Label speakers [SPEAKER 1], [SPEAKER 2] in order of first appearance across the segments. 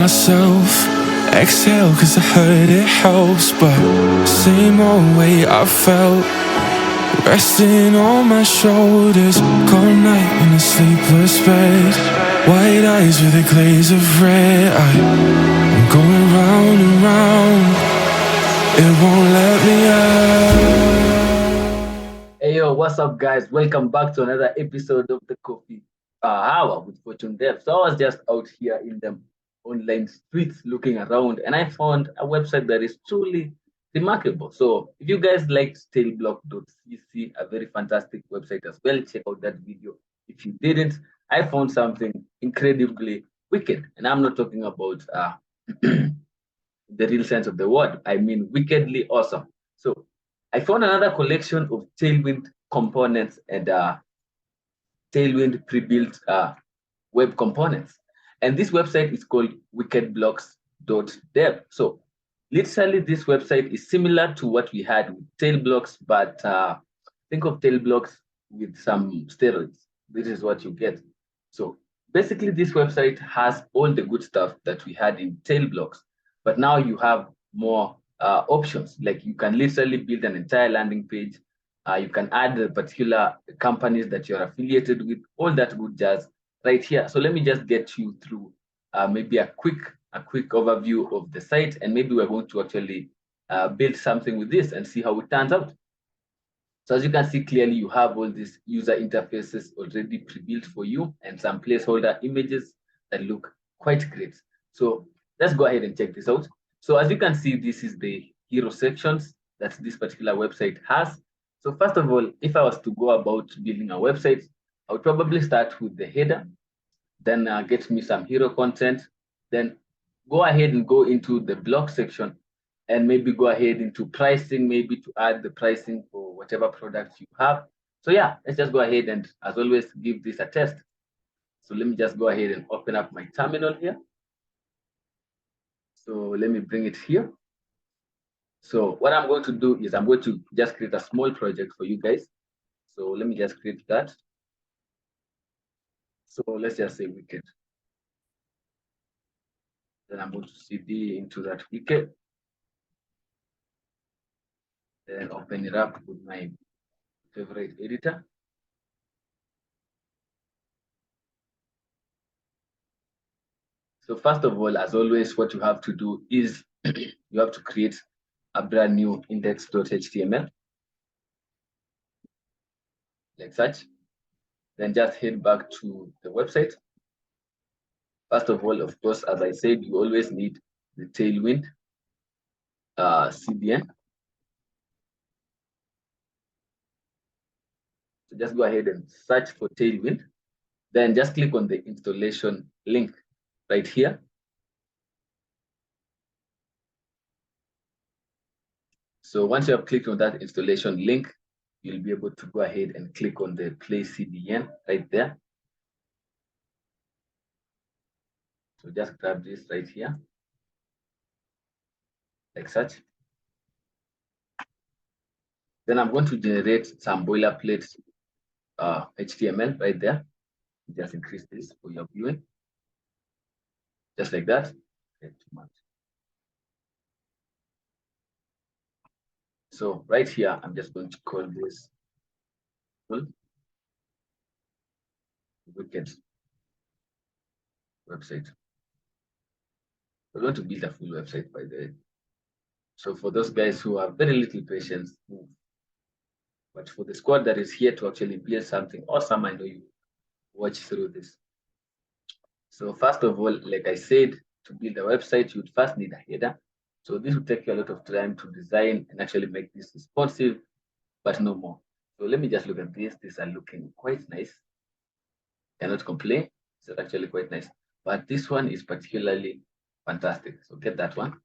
[SPEAKER 1] myself. Exhale cause I heard it helps, but same old way I felt, resting on my shoulders. Cold night in a sleepless bed, white eyes with a glaze of red. I'm going round and round, it won't let me out.
[SPEAKER 2] Hey yo, what's up, guys? Welcome back to another episode of the Coffee Hour with Fortune Dev. So I was just out here in the online streets looking around, and I found a website that is truly remarkable. So if you guys liked tailblock.cc, a very fantastic website as well, check out that video. If you didn't, I found something incredibly wicked, and I'm not talking about the real sense of the word. I mean wickedly awesome. So I found another collection of Tailwind components and Tailwind pre-built web components. And this website is called wickedblocks.dev. So literally this website is similar to what we had with Tailblocks, but think of Tailblocks with some steroids. This is what you get. So basically this website has all the good stuff that we had in Tailblocks, but now you have more options. Like you can literally build an entire landing page. You can add the particular companies that you're affiliated with, all that good jazz right here. So let me just get you through maybe a quick overview of the site, and maybe we're going to actually build something with this and see how it turns out. So as you can see clearly, you have all these user interfaces already pre-built for you and some placeholder images that look quite great. So let's go ahead and check this out. So as you can see, this is the hero sections that this particular website has. So first of all, if I was to go about building a website, I would probably start with the header, then get me some hero content, then go ahead and go into the block section and maybe go ahead into pricing, maybe to add the pricing for whatever products you have. So yeah, let's just go ahead and as always, give this a test. So let me just go ahead and open up my terminal here. So let me bring it here. So what I'm going to do is I'm going to just create a small project for you guys. So let me just create that. So let's just say wicked. Then I'm going to cd into that wicked. Then open it up with my favorite editor. So first of all, as always, what you have to do is you have to create a brand new index.html like such. Then just head back to the website. First of all, of course, as I said, you always need the Tailwind CDN. So just go ahead and search for Tailwind. Then just click on the installation link right here. So once you have clicked on that installation link, you'll be able to go ahead and click on the play CDN right there. So just grab this right here, like such. Then I'm going to generate some boilerplate HTML right there. Just increase this for your viewing, just like that. Okay, too much. So right here, I'm just going to call this wicked website. We're going to build a full website, by the way. So for those guys who have very little patience, move. But for the squad that is here to actually build something awesome, I know you watch through this. So first of all, like I said, to build a website, you'd first need a header. So this will take you a lot of time to design and actually make this responsive, but no more. So let me just look at this. These are looking quite nice. Cannot complain. It's actually quite nice. But this one is particularly fantastic. So get that one.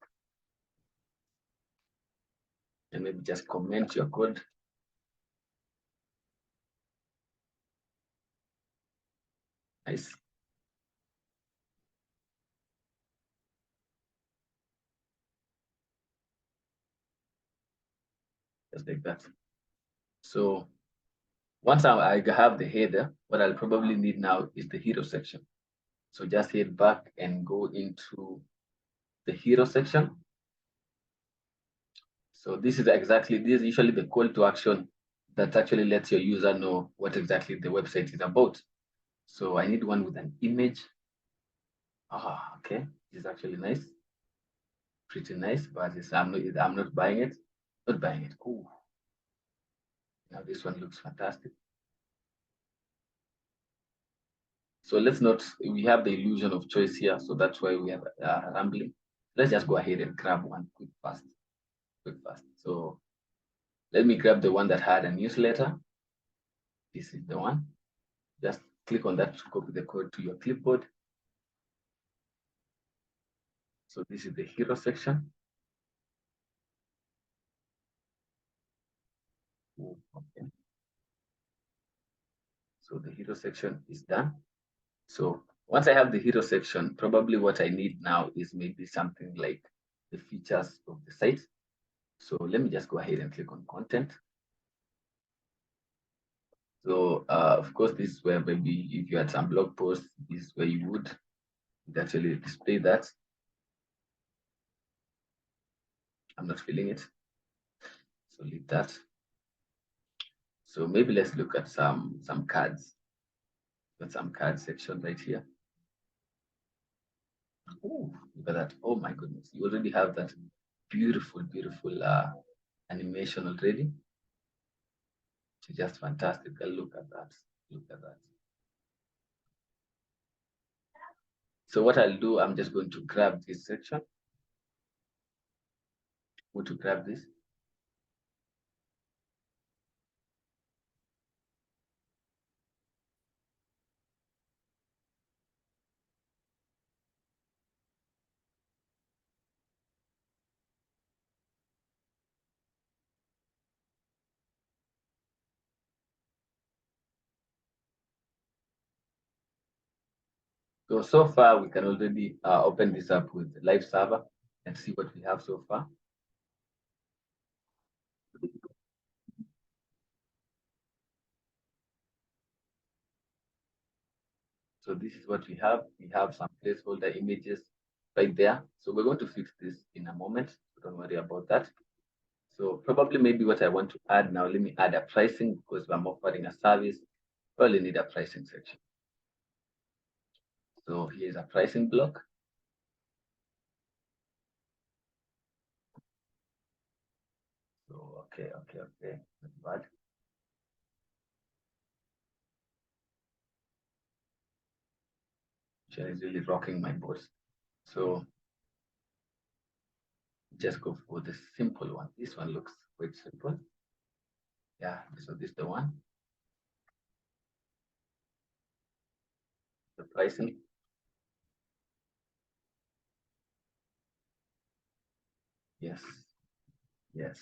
[SPEAKER 2] And maybe just comment your code. Nice. Just like that. So once I have the header, what I'll probably need now is the hero section. So just head back and go into the hero section. So this is usually the call to action that actually lets your user know what exactly the website is about. So I need one with an image. Okay, this is actually nice, pretty nice, but I'm not buying it. Not buying it. Ooh, now this one looks fantastic. So let's not, we have the illusion of choice here, so that's why we have rambling. Let's just go ahead and grab one quick fast. So let me grab the one that had a newsletter. This is the one. Just click on that to copy the code to your clipboard. So this is the hero section. Okay. So the hero section is done. So once I have the hero section, probably what I need now is maybe something like the features of the site. So let me just go ahead and click on content. So of course, this is where maybe if you had some blog posts, this is where you would actually display that. I'm not feeling it. So leave that. So maybe let's look at some cards. Got some card section right here. Oh, look at that. Oh my goodness. You already have that beautiful, beautiful animation already. It's just fantastic. Look at that. Look at that. So what I'll do, I'm just going to grab this section. Go to grab this. So far, we can already open this up with the live server and see what we have so far. So this is what we have. We have some placeholder images right there. So we're going to fix this in a moment. So don't worry about that. So probably maybe what I want to add now, let me add a pricing because I'm offering a service. Probably need a pricing section. So here's a pricing block. So okay. Not bad. Which is really rocking my boat. So just go for the simple one. This one looks quite simple. Yeah, so this is the one. The pricing. Yes. Yes.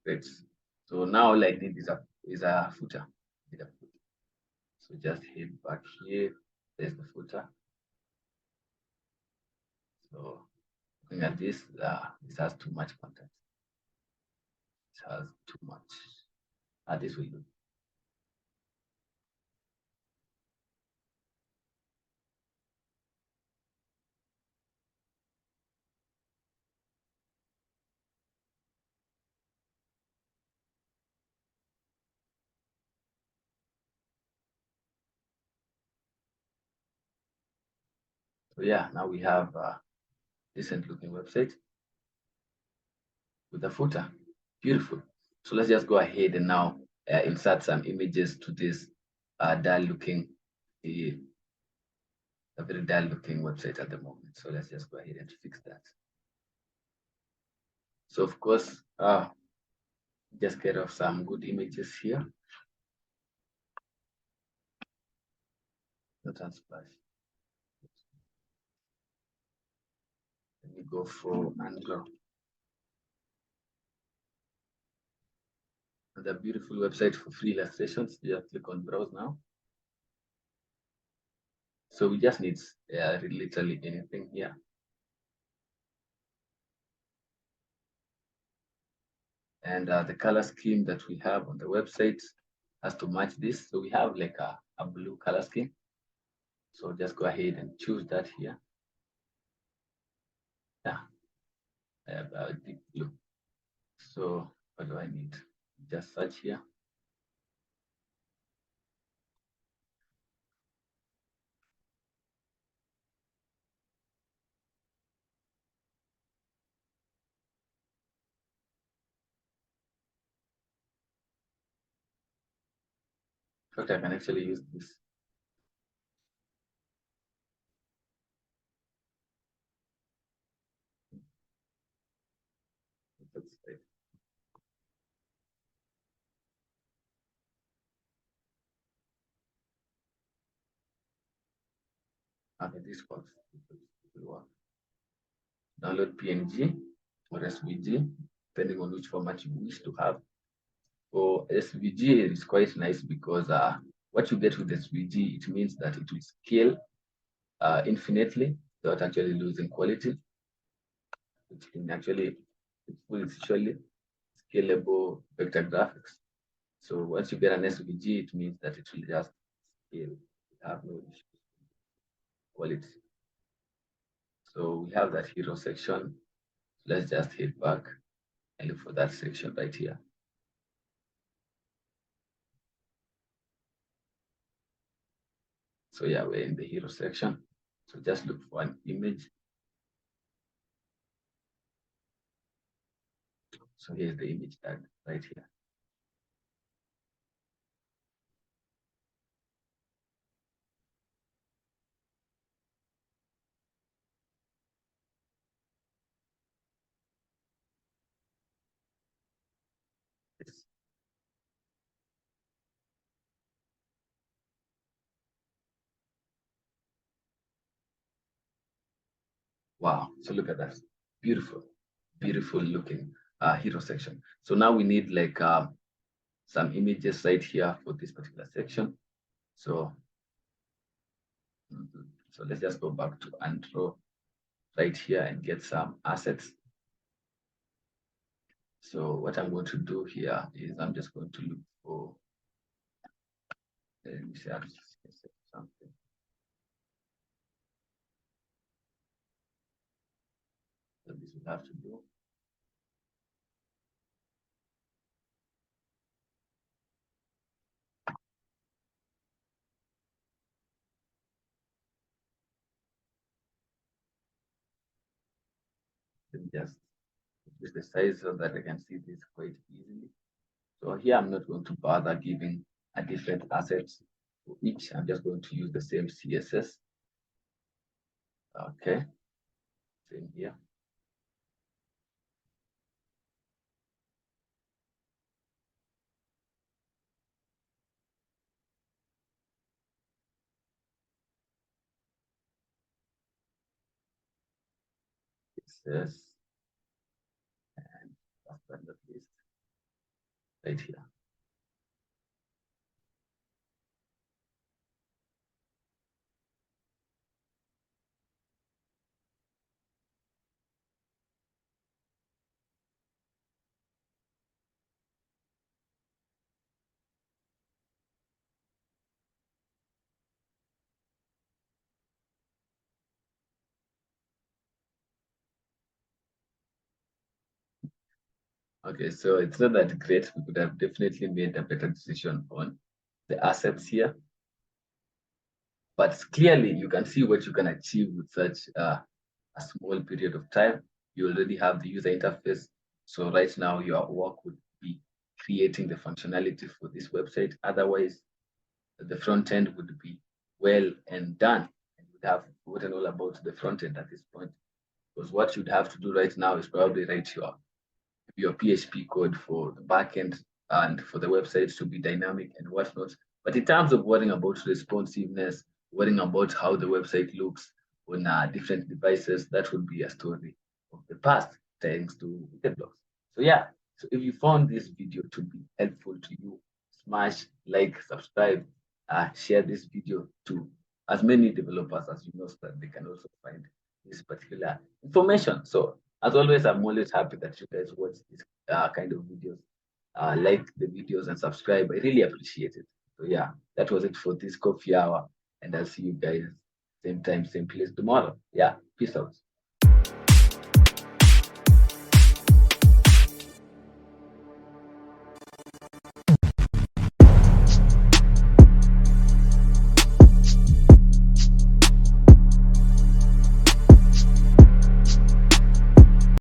[SPEAKER 2] Great. So now all I need is a footer. So just hit back here. There's the footer. So looking at this has too much content. It has too much. This will do. So yeah, now we have a decent looking website with a footer. Beautiful. So let's just go ahead and now insert some images to this dull looking, a very dull looking website at the moment. So let's just go ahead and fix that. So of course, just get off some good images here. Not unsplash. Let me go for Anglo. The beautiful website for free illustrations. Just click on browse now. So we just need literally anything here. And the color scheme that we have on the website has to match this. So we have like a blue color scheme. So just go ahead and choose that here. Yeah, I have a deep blue. So what do I need? Just search here. In fact, I can actually use this. That's right. Okay, this works. It will work. Download PNG or SVG, depending on which format you wish to have. For SVG, it's quite nice because what you get with SVG, it means that it will scale infinitely without actually losing quality. It can actually it's fully scalable vector graphics. So once you get an SVG, it means that it will just scale, have no issues quality. So we have that hero section. Let's just hit back and look for that section right here. So yeah, we're in the hero section. So just look for an image. So here's the image tag right here. It's, wow, so look at that. Beautiful, beautiful looking hero section. So now we need like some images right here for this particular section. So, so let's just go back to Andro right here and get some assets. So what I'm going to do here is I'm just going to look for, let me see, something. So this will have to do. Just increase the size so that I can see this quite easily. So here I'm not going to bother giving a different assets for each. I'm just going to use the same CSS. Okay, same here. CSS and last but not least, right here. Okay, so it's not that great. We could have definitely made a better decision on the assets here. But clearly, you can see what you can achieve with such a small period of time. You already have the user interface. So right now, your work would be creating the functionality for this website. Otherwise, the front end would be well and done. And you would have forgotten all about the front end at this point. Because what you'd have to do right now is probably write your PHP code for the backend and for the website to be dynamic and whatnot. But in terms of worrying about responsiveness, worrying about how the website looks on different devices, that would be a story of the past, thanks to Wicked Blocks. So yeah, so if you found this video to be helpful to you, smash like, subscribe, share this video to as many developers as you know so that they can also find this particular information. So as always, I'm always happy that you guys watch this kind of videos. Like the videos and subscribe. I really appreciate it. So yeah, that was it for this coffee hour. And I'll see you guys same time, same place tomorrow. Yeah, peace out.